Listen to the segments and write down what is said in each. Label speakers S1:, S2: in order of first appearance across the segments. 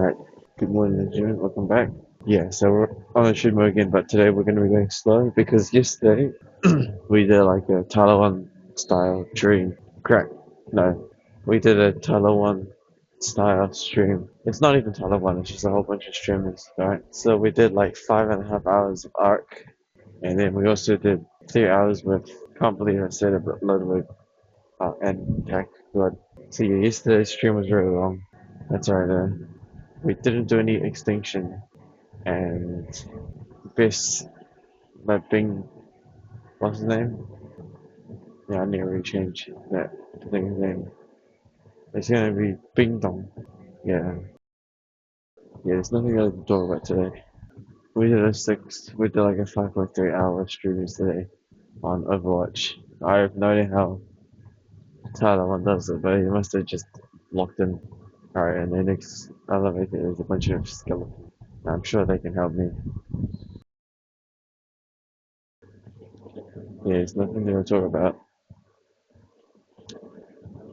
S1: Alright, good morning, gentlemen. Welcome back. Yeah, so we're on the stream mode again, but today we're going to be going slow because yesterday we did like a Tyler 1 style stream. Correct. No, we did a Tyler 1 style stream. It's not even Tyler 1, it's just a whole bunch of streamers, alright? So we did like 5.5 hours of Ark, and then we also did 3 hours with, can't believe I said it, but Ludwig and Jack Blood. So yeah, yesterday's stream was really long. That's alright. We didn't do any extinction, and this, that thing, what's his name? Yeah, I need to rechange that thing's name. It's gonna be Bing Dong. Yeah, yeah, there's nothing else to talk about today. We did like a 5.3 hour stream yesterday on Overwatch. I have no idea how Tyler one does it, but he must have just locked in. Alright, and the next elevator there's a bunch of skeletons. I'm sure they can help me. Yeah, there's nothing to talk about.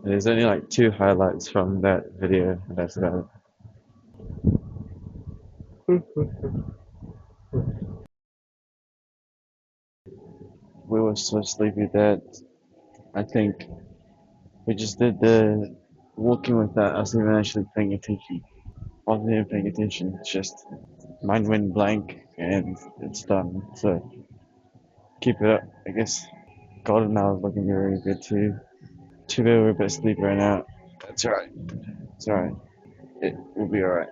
S1: There's only like 2 highlights from that video, and that's about it. We were so sleepy that I think we just did the walking without us even actually paying attention. I wasn't even paying attention, it's just mind went blank and it's done. So keep it up, I guess. Golden Hour is looking very good too. Too bad we're a bit sleepy right now. That's alright. It's alright. It will be alright.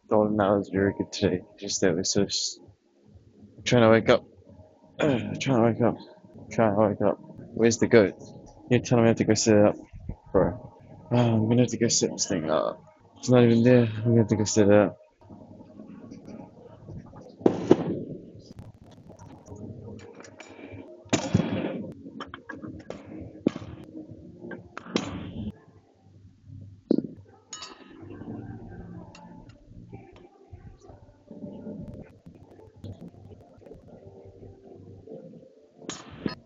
S1: Golden Hour is very good today. Just that we're so trying to wake up. Trying to wake up. Trying to wake up. Where's the goat? You're telling me I have to go set it up, bro. Oh, I'm gonna have to go set this thing up. It's not even there. I'm gonna have to go set it up.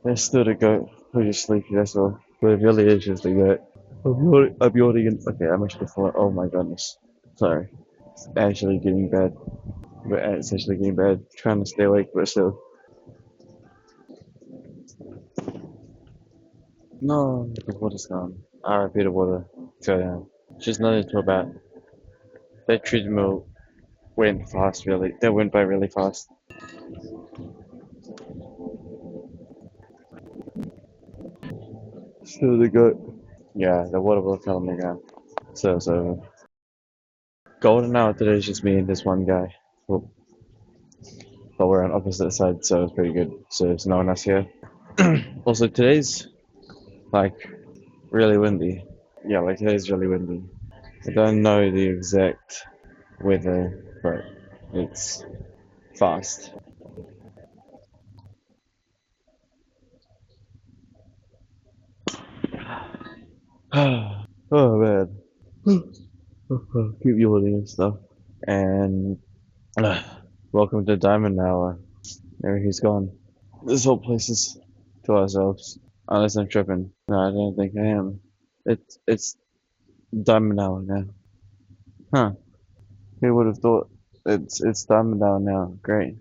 S1: There's still the goat. We're just sleepy, that's all. But it really is just the goat. I'm yawning and okay, I'm actually falling. Oh my goodness. Sorry. It's actually getting bad. But it's actually getting bad. Trying to stay awake, but still. No, the water's gone. RIP the water. Go down. Just nothing to talk about. That treadmill went fast, really. That went by really fast. Still the goat. Yeah, the water will tell me now. So, golden hour today is just me and this one guy. Well, but we're on opposite sides, so it's pretty good. So there's no one else here. Also, today's like really windy. Yeah, like today's really windy. I don't know the exact weather, but it's fast. Oh man. Keep yawning and stuff. And welcome to Diamond Hour. There he's gone. This whole place is to ourselves. Unless I'm tripping. No, I don't think I am. It's Diamond Hour now. Huh. Who would have thought? It's Diamond Hour now. Great.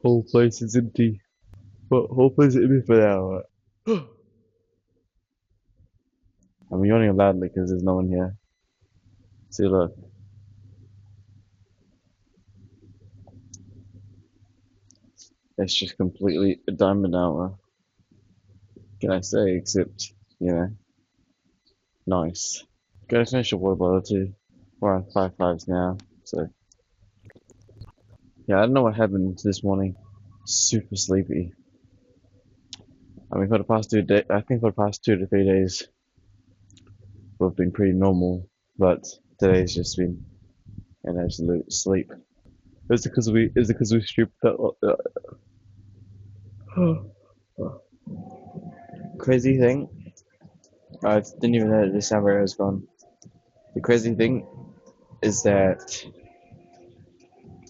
S1: Whole place is empty. But whole place is empty for an hour. I'm yawning loudly because there's no one here. See, look. It's just completely a Diamond Hour. Can I say? Except, you know, nice. Gotta finish the water bottle too. We're on 5.5s now. So, yeah, I don't know what happened this morning. Super sleepy. I mean, for the past 2 days, I think for the past 2 to 3 days, we've been pretty normal, but today's just been an absolute sleep. Is it because we stripped that? Crazy thing, I didn't even know that December was gone. The crazy thing is that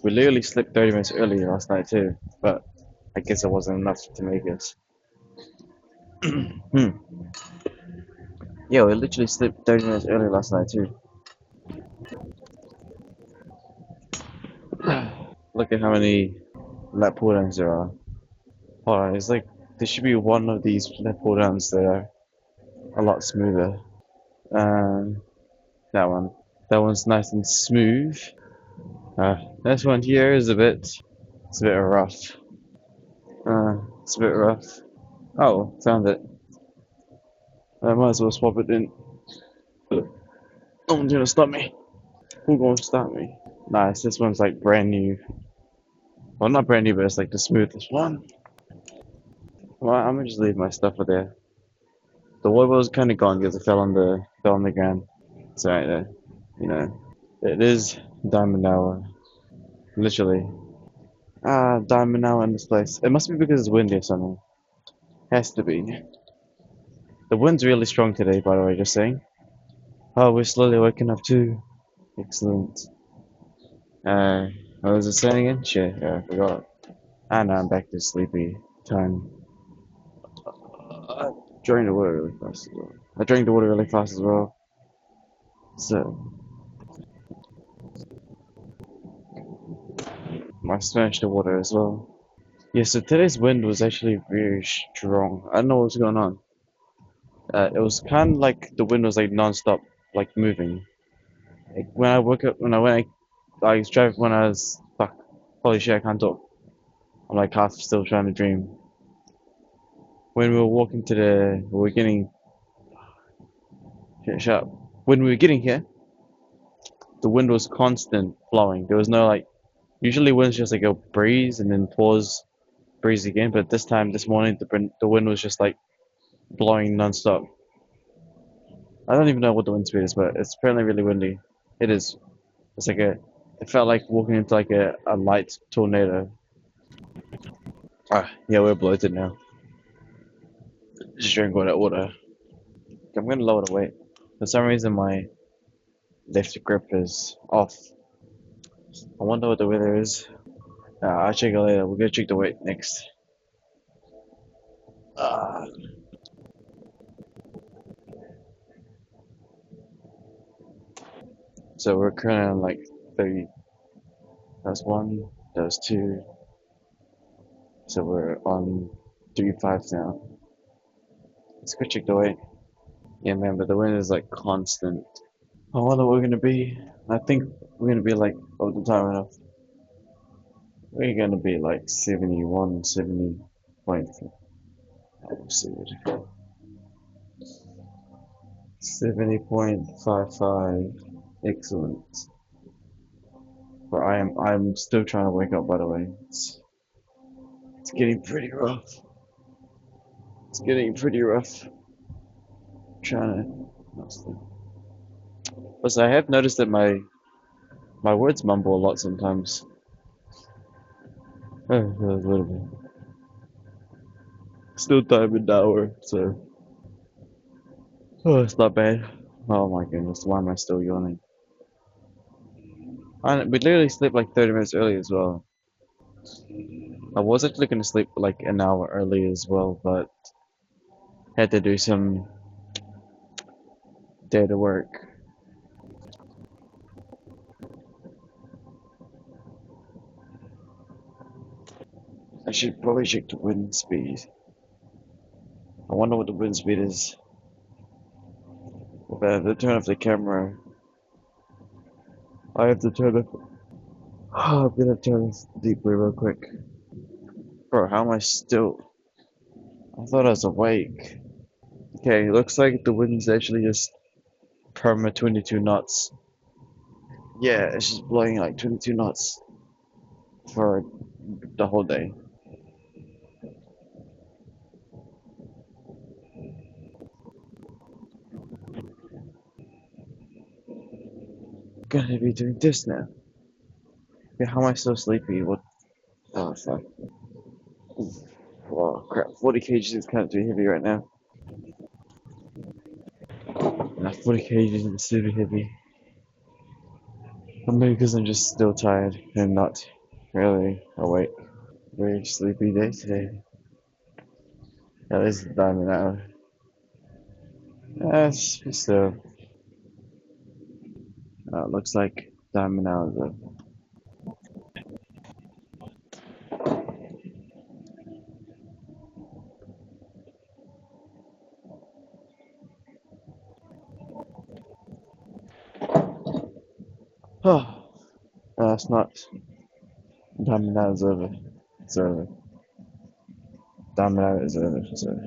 S1: We literally slept 30 minutes early last night too, but I guess it wasn't enough to make us. Hmm. Yeah, we literally slept 30 minutes early last night too. Look at how many lap pull downs there are. Hold on, it's like there should be one of these lap pull downs that are a lot smoother. Um, that one. That one's nice and smooth. This one here is it's a bit rough. It's a bit rough. Oh, found it. I might as well swap it in. No one's gonna stop me. Who gonna stop me? Nice, this one's like brand new. Well, not brand new, but it's like the smoothest one. Well, I'm gonna just leave my stuff there. The wood was kind of gone because it fell on the ground. It's right there. You know, it is diamond hour. Literally. Diamond hour in this place. It must be because it's windy or something. Has to be. The wind's really strong today, by the way, just saying. Oh, we're slowly waking up too. Excellent. What was it saying again? Shit, yeah, I forgot. And now I'm back to sleepy time. I drank the water really fast as well. I drank the water really fast as well. So, I smashed the water as well. Yeah, so today's wind was actually very strong. I don't know what's going on. It was kind of like the wind was like non-stop, like moving. Like when I woke up, I was driving when I was, fuck, holy shit, I can't talk. I'm like half still trying to dream. When we were walking we were getting, shut up. When we were getting here, the wind was constant flowing. There was no like, usually wind's just like a breeze and then pause, breeze again. But this morning, the wind was just like blowing non-stop. I don't even know what the wind speed is, but it's apparently really windy. It is. It's like it felt like walking into like a light tornado. Yeah, we're bloated now. Just drink all that water. I'm gonna lower the weight. For some reason, my left grip is off. I wonder what the weather is. I'll check it later. We're gonna check the weight next. Uh, so we're currently on like 30. That's one. That's two. So we're on 35 now. Let's go check the weight. Yeah, man, but the wind is like constant. I wonder what we're gonna be. I think we're gonna be like over the time enough. We're gonna be like 71, 70 point. Oh, see it. 70.55. Excellent. But I'm still trying to wake up, by the way. It's getting pretty rough. It's getting pretty rough. Trying to not sleep. Plus I have noticed that my words mumble a lot sometimes. A little bit. Still time in the hour, so it's not bad. Oh my goodness, why am I still yawning? We literally slept like 30 minutes early as well. I was actually gonna sleep like an hour early as well, but had to do some data work. I should probably check the wind speed. I wonder what the wind speed is. If I have to turn off the camera, I have to turn off. I'm gonna turn this deeply real quick. Bro, how am I still? I thought I was awake. Okay, looks like the wind's actually just perma 22 knots. Yeah, it's just blowing like 22 knots for the whole day. Gonna be doing this now. Yeah, how am I so sleepy? What? Oh, fuck. Oh, crap. 40 kgs is kind of too heavy right now. Nah, 40 kgs is super heavy. maybe because I'm just still tired and not really awake. Very sleepy day today. At least a diamond hour. Still, looks like diamond hour though. Oh, it's not. Diamond hour is over. It's over. Diamond hour is over. So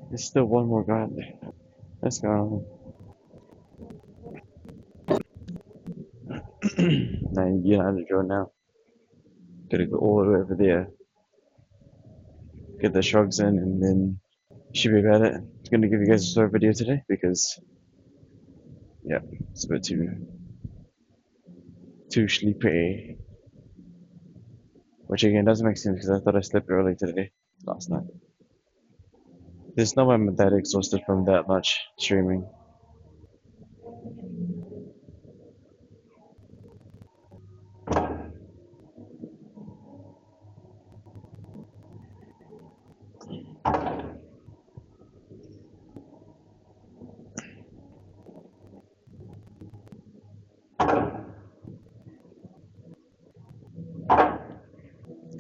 S1: there's still one more guy out there. Let's go. Now you know how to draw now. Gotta go all the way over there. Get the shrugs in, and then should be about it. I'm gonna give you guys a story video today because yeah, it's a bit too sleepy. Which again doesn't make sense because I thought I slept early today, last night. There's no way I'm that exhausted from that much streaming.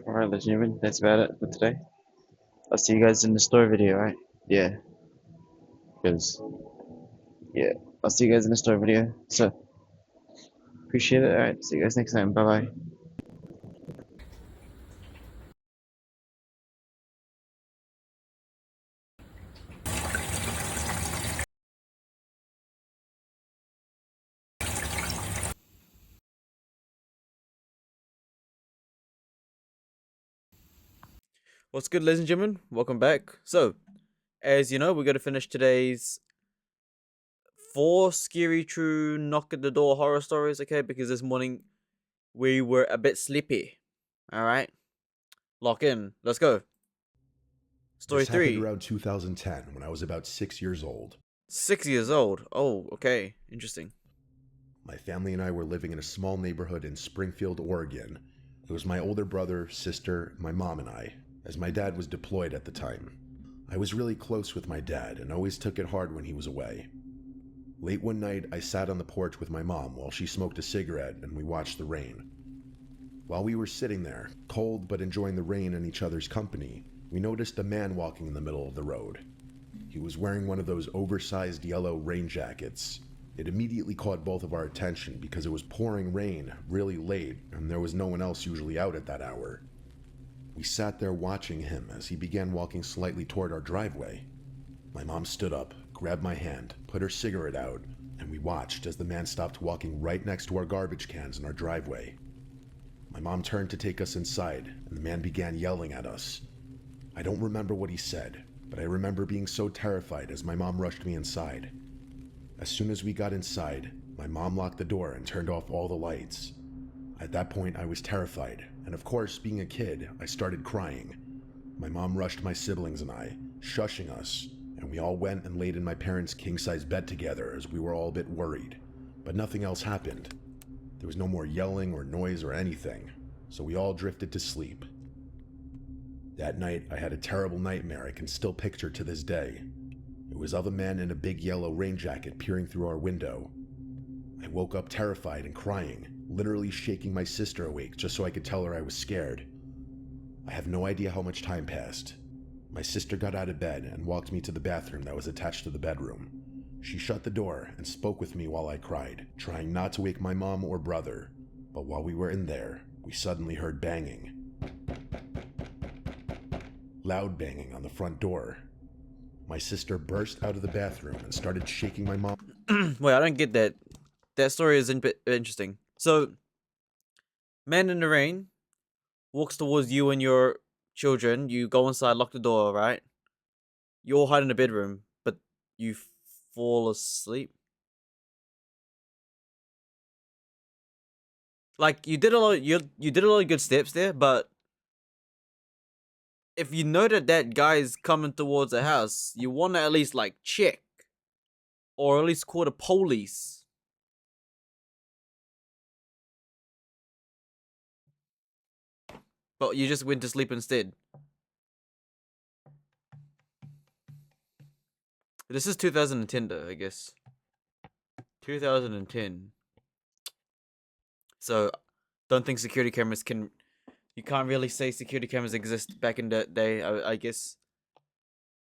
S1: Alright, ladies and gentlemen, that's about it for today. I'll see you guys in the story video, right? Yeah, because, yeah, I'll see you guys in the story video. So, appreciate it. Alright, see you guys next time. Bye bye.
S2: What's good, ladies and gentlemen? Welcome back. So, as you know, we're going to finish today's 4 scary, true, knock at the door horror stories, okay? Because this morning we were a bit sleepy. Alright? Lock in. Let's go. Story
S3: This happened
S2: 3.
S3: around 2010 when I was about 6 years old.
S2: 6 years old. Oh, okay. Interesting.
S3: My family and I were living in a small neighborhood in Springfield, Oregon. It was my older brother, sister, my mom, and I, as my dad was deployed at the time. I was really close with my dad and always took it hard when he was away. Late one night, I sat on the porch with my mom while she smoked a cigarette and we watched the rain. While we were sitting there, cold but enjoying the rain and each other's company, we noticed a man walking in the middle of the road. He was wearing one of those oversized yellow rain jackets. It immediately caught both of our attention because it was pouring rain really late and there was no one else usually out at that hour. We sat there watching him as he began walking slightly toward our driveway. My mom stood up, grabbed my hand, put her cigarette out, and we watched as the man stopped walking right next to our garbage cans in our driveway. My mom turned to take us inside, and the man began yelling at us. I don't remember what he said, but I remember being so terrified as my mom rushed me inside. As soon as we got inside, my mom locked the door and turned off all the lights. At that point, I was terrified, and of course, being a kid, I started crying. My mom rushed my siblings and I, shushing us, and we all went and laid in my parents' king-size bed together as we were all a bit worried. But nothing else happened. There was no more yelling or noise or anything, so we all drifted to sleep. That night, I had a terrible nightmare I can still picture to this day. It was of a man in a big yellow rain jacket peering through our window. I woke up terrified and crying, literally shaking my sister awake just so I could tell her I was scared. I have no idea how much time passed. My sister got out of bed and walked me to the bathroom that was attached to the bedroom. She shut the door and spoke with me while I cried, trying not to wake my mom or brother. But while we were in there, we suddenly heard banging. Loud banging on the front door. My sister burst out of the bathroom and started shaking my mom.
S2: Wait, I don't get that. That story is interesting. So, man in the rain walks towards you and your children. You go inside, lock the door, right? You all hide in the bedroom, but you fall asleep. Like you did a lot. You did a lot of good steps there, but if you know that that guy's coming towards the house, you want to at least like check, or at least call the police. But you just went to sleep instead. This is 2010 though, I guess. 2010. So, don't think security cameras can... You can't really say security cameras exist back in that day, I guess.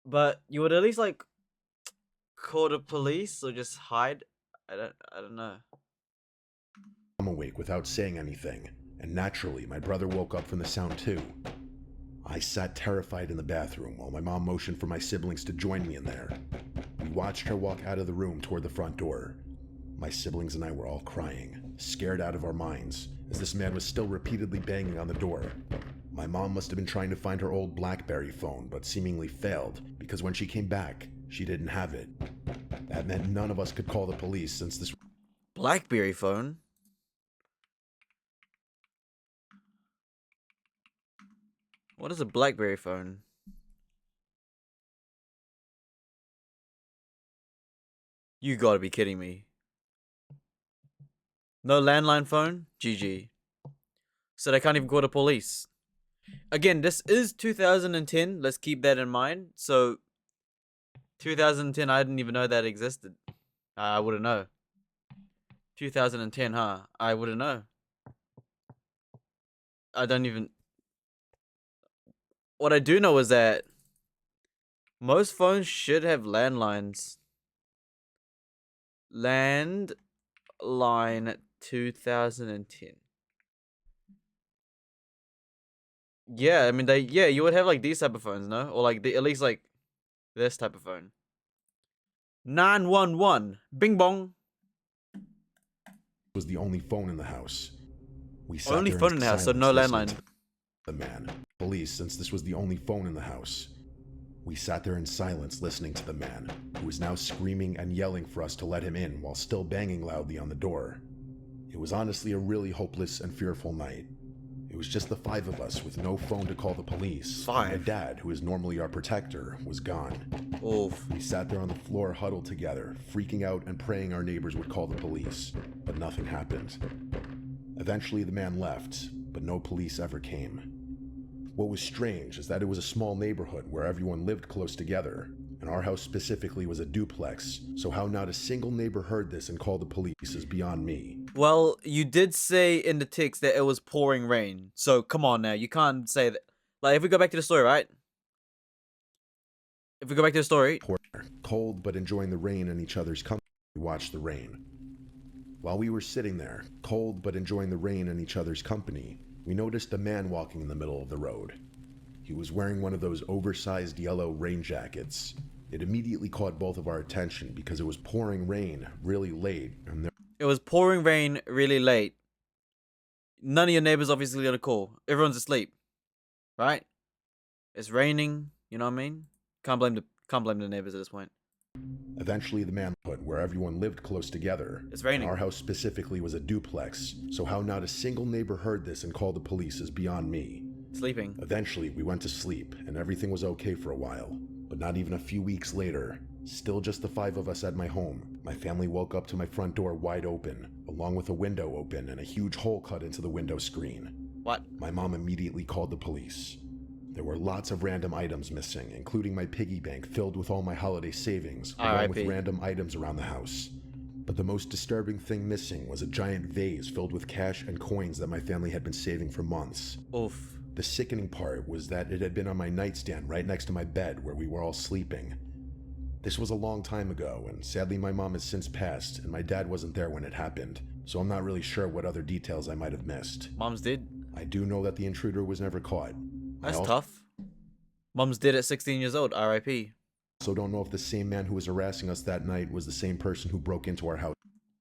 S2: But you would at least like call the police or just hide. I don't know.
S3: I'm awake without saying anything, and naturally, my brother woke up from the sound too. I sat terrified in the bathroom while my mom motioned for my siblings to join me in there. We watched her walk out of the room toward the front door. My siblings and I were all crying, scared out of our minds, as this man was still repeatedly banging on the door. My mom must have been trying to find her old BlackBerry phone, but seemingly failed, because when she came back, she didn't have it. That meant none of us could call the police since this...
S2: BlackBerry phone? What is a BlackBerry phone? You gotta be kidding me. No landline phone? GG. So they can't even call the police. Again, this is 2010. Let's keep that in mind. So, 2010, I didn't even know that existed. I wouldn't know. 2010, huh? I wouldn't know. I don't even... What I do know is that most phones should have landlines. Landline 2010. Yeah, I mean you would have like these type of phones, no? Or like at least like this type of phone. 911. Bing bong.
S3: was the only phone in the house. We sat
S2: Only
S3: there
S2: phone in the house, so
S3: silence
S2: no
S3: listening
S2: landline.
S3: to the man. Police, since this was the only phone in the house. We sat there in silence listening to the man, who was now screaming and yelling for us to let him in while still banging loudly on the door. It was honestly a really hopeless and fearful night. It was just the five of us with no phone to call the police.
S2: Five?
S3: And my dad, who is normally our protector, was gone.
S2: Oof.
S3: We sat there on the floor huddled together, freaking out and praying our neighbors would call the police, but nothing happened. Eventually the man left, but no police ever came. What was strange is that it was a small neighborhood where everyone lived close together, and our house specifically was a duplex, so how not a single neighbor heard this and called the police is beyond me.
S2: Well, you did say in the text that it was pouring rain. So come on now, you can't say that. Like, if we go back to the story, right? If we go back to the story,
S3: Cold but enjoying the rain and each other's company, we watched the rain. While we were sitting there, cold but enjoying the rain and each other's company, we noticed a man walking in the middle of the road. He was wearing one of those oversized yellow rain jackets. It immediately caught both of our attention because it was pouring rain really late, and
S2: it was pouring rain really late. None of your neighbors obviously gonna call. Everyone's asleep, right? It's raining. You know what I mean? Can't blame the neighbors at this point.
S3: Eventually the man put where everyone lived close together.
S2: It's raining.
S3: Our house specifically was a duplex, so how not a single neighbor heard this and called the police is beyond me.
S2: Sleeping.
S3: Eventually we went to sleep and everything was okay for a while, but not even a few weeks later, still just the five of us at my home, my family woke up to my front door wide open, along with a window open and a huge hole cut into the window screen.
S2: What?
S3: My mom immediately called the police. There were lots of random items missing, including my piggy bank filled with all my holiday savings, along with random items around the house. But the most disturbing thing missing was a giant vase filled with cash and coins that my family had been saving for months.
S2: Oof.
S3: The sickening part was that it had been on my nightstand right next to my bed where we were all sleeping. This was a long time ago, and sadly my mom has since passed, and my dad wasn't there when it happened, so I'm not really sure what other details I might have missed.
S2: Mom's dead.
S3: I do know that the intruder was never caught.
S2: That's tough. Mom's dead at 16 years old, RIP.
S3: So don't know if the same man who was harassing us that night was the same person who broke into our house.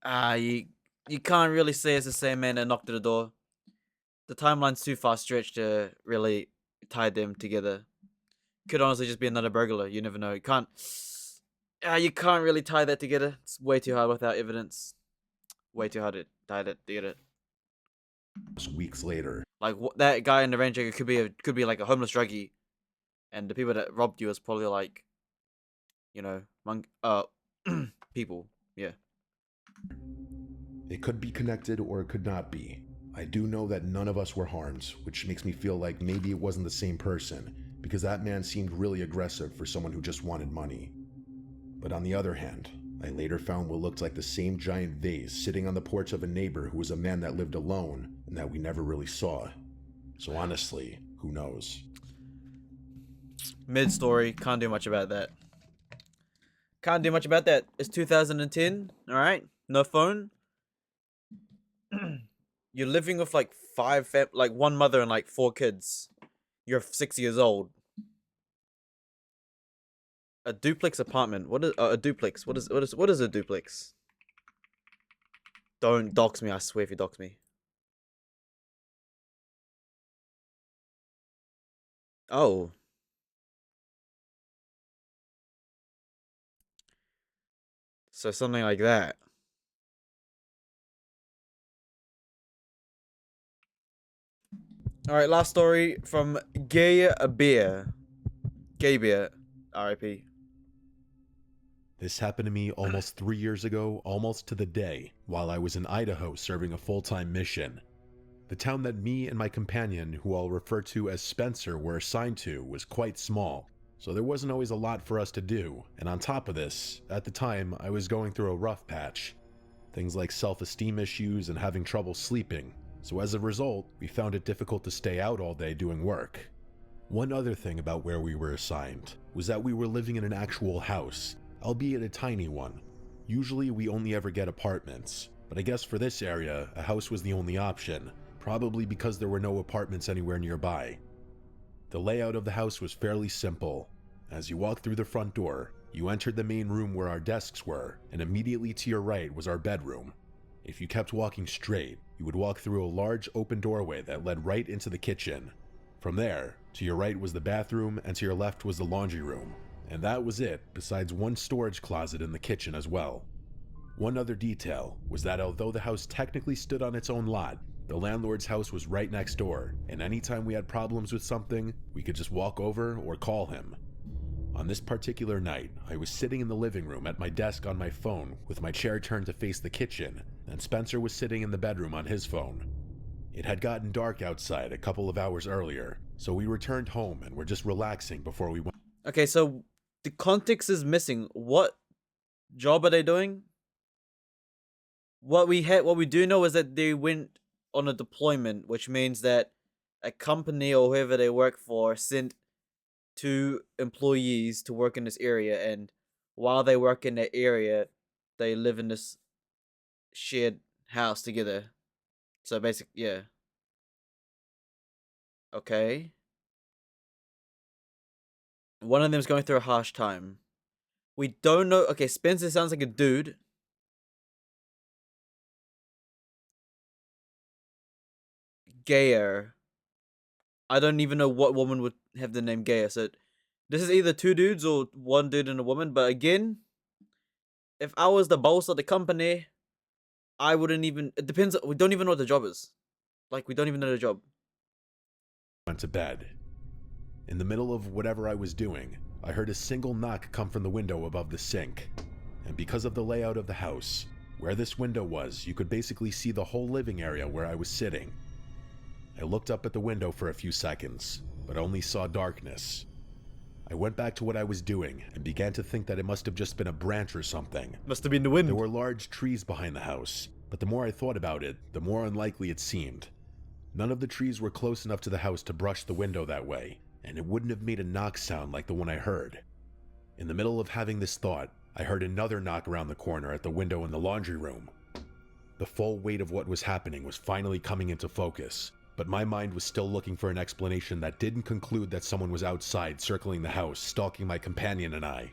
S2: You can't really say it's the same man that knocked at the door. The timeline's too far stretched to really tie them together. Could honestly just be another burglar. You never know. You can't really tie that together. It's way too hard without evidence. Way too hard to tie that together.
S3: Weeks later.
S2: Like that guy in the rain jacket could be like a homeless druggie. and the people that robbed you is probably like, you know, people. Yeah.
S3: It could be connected or it could not be. I do know that none of us were harmed, which makes me feel like maybe it wasn't the same person, because that man seemed really aggressive for someone who just wanted money. But on the other hand, I later found what looked like the same giant vase sitting on the porch of a neighbor who was a man that lived alone and that we never really saw. So honestly, who knows?
S2: Mid story, can't do much about that. Can't do much about that. It's 2010, all right? No phone. You're living with like like one mother and like 4 kids. You're 6 years old. A duplex apartment. What is a duplex? What is a duplex? Don't dox me. I swear if you dox me. Oh. So something like that. All right, last story from Gay Beer. Gay Beer, R.I.P.
S3: This happened to me almost 3 years ago, almost to the day, while I was in Idaho serving a full-time mission. The town that me and my companion, who I'll refer to as Spencer, were assigned to was quite small, so there wasn't always a lot for us to do, and on top of this, at the time, I was going through a rough patch. Things like self-esteem issues and having trouble sleeping, so as a result, we found it difficult to stay out all day doing work. One other thing about where we were assigned was that we were living in an actual house, albeit a tiny one. Usually we only ever get apartments, but I guess for this area, a house was the only option, probably because there were no apartments anywhere nearby. The layout of the house was fairly simple. As you walked through the front door, you entered the main room where our desks were, and immediately to your right was our bedroom. If you kept walking straight, you would walk through a large open doorway that led right into the kitchen. From there, to your right was the bathroom, and to your left was the laundry room. And that was it, besides one storage closet in the kitchen as well. One other detail was that although the house technically stood on its own lot, the landlord's house was right next door, and anytime we had problems with something, we could just walk over or call him. On this particular night, I was sitting in the living room at my desk on my phone with my chair turned to face the kitchen, and Spencer was sitting in the bedroom on his phone. It had gotten dark outside a couple of hours earlier, so we returned home and were just relaxing before we went.
S2: Okay, so the context is missing. What job are they doing? What we do know is that they went on a deployment, which means that a company or whoever they work for sent 2 employees to work in this area, and while they work in that area, they live in this shared house together. So basically, yeah. Okay. One of them's going through a harsh time. We don't know. Okay, Spencer sounds like a dude. Gayer. I don't even know what woman would have the name Gayer. So this is either 2 dudes or 1 dude and a woman. But again, if I was the boss of the company, I wouldn't even. It depends. We don't even know what the job is. Like, we don't even know the job.
S3: Went to bed. In the middle of whatever I was doing, I heard a single knock come from the window above the sink. And because of the layout of the house, where this window was, you could basically see the whole living area where I was sitting. I looked up at the window for a few seconds, but only saw darkness. I went back to what I was doing and began to think that it must have just been a branch or something.
S2: Must have been the wind.
S3: There were large trees behind the house, but the more I thought about it, the more unlikely it seemed. None of the trees were close enough to the house to brush the window that way, and it wouldn't have made a knock sound like the one I heard. In the middle of having this thought, I heard another knock around the corner at the window in the laundry room. The full weight of what was happening was finally coming into focus, but my mind was still looking for an explanation that didn't conclude that someone was outside circling the house, stalking my companion and I.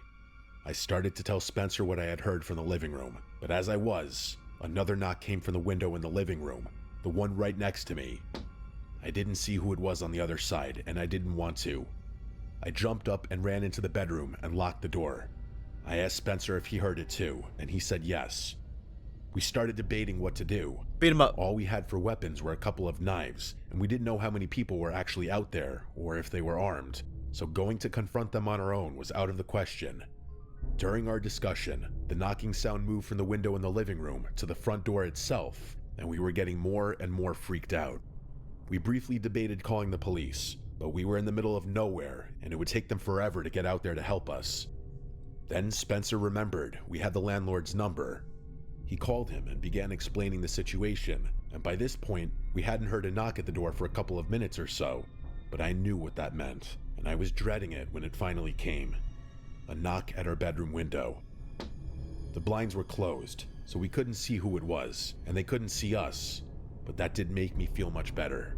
S3: I started to tell Spencer what I had heard from the living room, but as I was, another knock came from the window in the living room, the one right next to me. I didn't see who it was on the other side, and I didn't want to. I jumped up and ran into the bedroom and locked the door. I asked Spencer if he heard it too, and he said yes. We started debating what to do.
S2: Beat him up.
S3: All we had for weapons were a couple of knives, and we didn't know how many people were actually out there, or if they were armed, so going to confront them on our own was out of the question. During our discussion, the knocking sound moved from the window in the living room to the front door itself, and we were getting more and more freaked out. We briefly debated calling the police, but we were in the middle of nowhere, and it would take them forever to get out there to help us. Then Spencer remembered we had the landlord's number. He called him and began explaining the situation, and by this point, we hadn't heard a knock at the door for a couple of minutes or so, but I knew what that meant, and I was dreading it when it finally came. A knock at our bedroom window. The blinds were closed, so we couldn't see who it was, and they couldn't see us, but that didn't make me feel much better.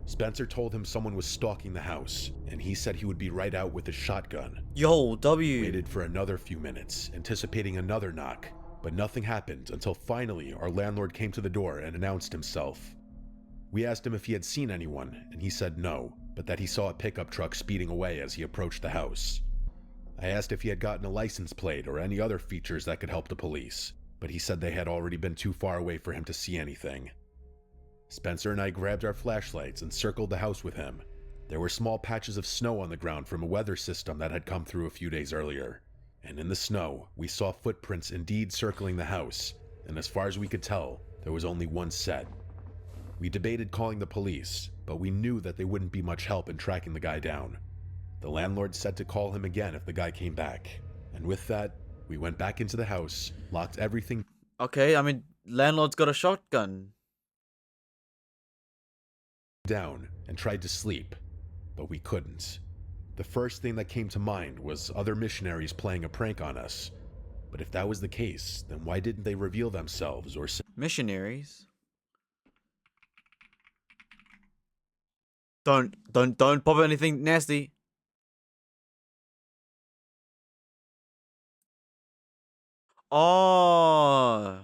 S3: Spencer told him someone was stalking the house, and he said he would be right out with his shotgun.
S2: Yo, W.
S3: Waited for another few minutes, anticipating another knock, but nothing happened until finally our landlord came to the door and announced himself. We asked him if he had seen anyone, and he said no, but that he saw a pickup truck speeding away as he approached the house. I asked if he had gotten a license plate or any other features that could help the police, but he said they had already been too far away for him to see anything. Spencer and I grabbed our flashlights and circled the house with him. There were small patches of snow on the ground from a weather system that had come through a few days earlier, and in the snow, we saw footprints indeed circling the house, and as far as we could tell, there was only one set. We debated calling the police, but we knew that they wouldn't be much help in tracking the guy down. The landlord said to call him again if the guy came back, and with that, we went back into the house, locked everything
S2: Okay, I mean, landlord's got a shotgun.
S3: down, and tried to sleep, but we couldn't. The first thing that came to mind was other missionaries playing a prank on us, but if that was the case, then why didn't they reveal themselves or
S2: Missionaries? Don't pop anything nasty. Oh,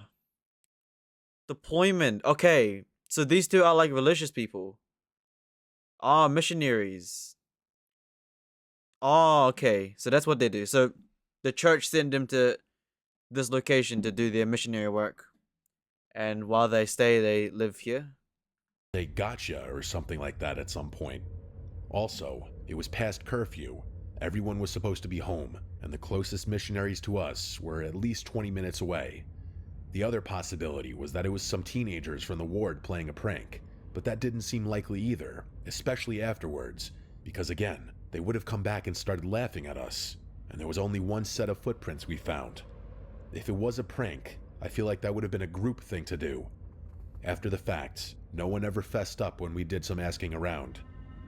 S2: deployment. Okay, so these two are like religious people. Ah, missionaries. Oh, okay. So that's what they do. So the church sent them to this location to do their missionary work. And while they stay, they live here.
S3: they gotcha or something like that at some point. Also, it was past curfew. Everyone was supposed to be home, and the closest missionaries to us were at least 20 minutes away. The other possibility was that it was some teenagers from the ward playing a prank, but that didn't seem likely either, especially afterwards, because again, they would have come back and started laughing at us, and there was only one set of footprints we found. If it was a prank, I feel like that would have been a group thing to do. After the fact, no one ever fessed up when we did some asking around,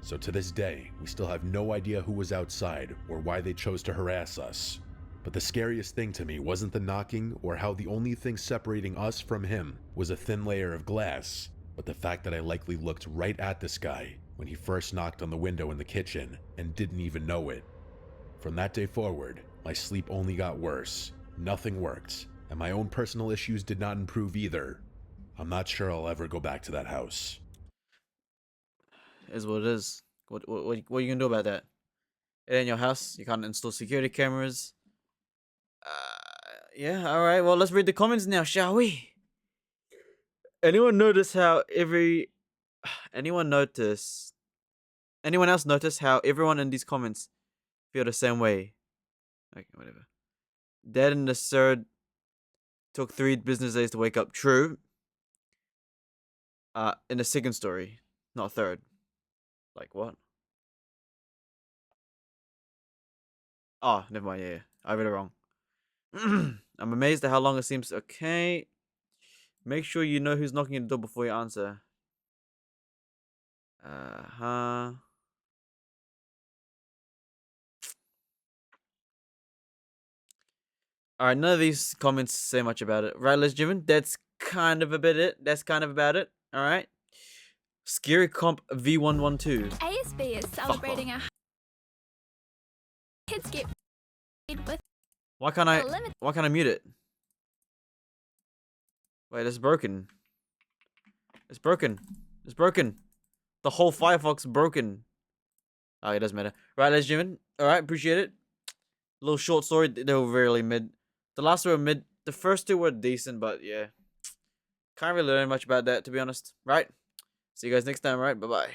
S3: so to this day, we still have no idea who was outside or why they chose to harass us. But the scariest thing to me wasn't the knocking or how the only thing separating us from him was a thin layer of glass, but the fact that I likely looked right at this guy when he first knocked on the window in the kitchen and didn't even know it. From that day forward, my sleep only got worse, nothing worked, and my own personal issues did not improve either. I'm not sure I'll ever go back to that house.
S2: Is what it is. What are you gonna do about that? It ain't your house. You can't install security cameras. Yeah, alright, well, let's read the comments now, shall we? Anyone notice how anyone else notice how everyone in these comments feel the same way? Okay, whatever. Dad and the third took 3 business days to wake up. True. In the second story, not third. Like what? Oh, never mind, yeah. I read it wrong. I'm amazed at how long it seems. Okay. Make sure you know who's knocking at the door before you answer. Alright, none of these comments say much about it. Right, Les Jimin? That's kind of about it. Alright. Scary Comp V112.
S4: ASB is celebrating a kids get with
S2: Why can't I mute it? Wait, it's broken. It's broken. The whole Firefox broken. Oh, it doesn't matter. Right, ladies and gentlemen. Alright, appreciate it. Little short story. They were really mid. The last two were mid. The first two were decent, but yeah. Can't really learn much about that, to be honest. Right? See you guys next time, right? Bye-bye.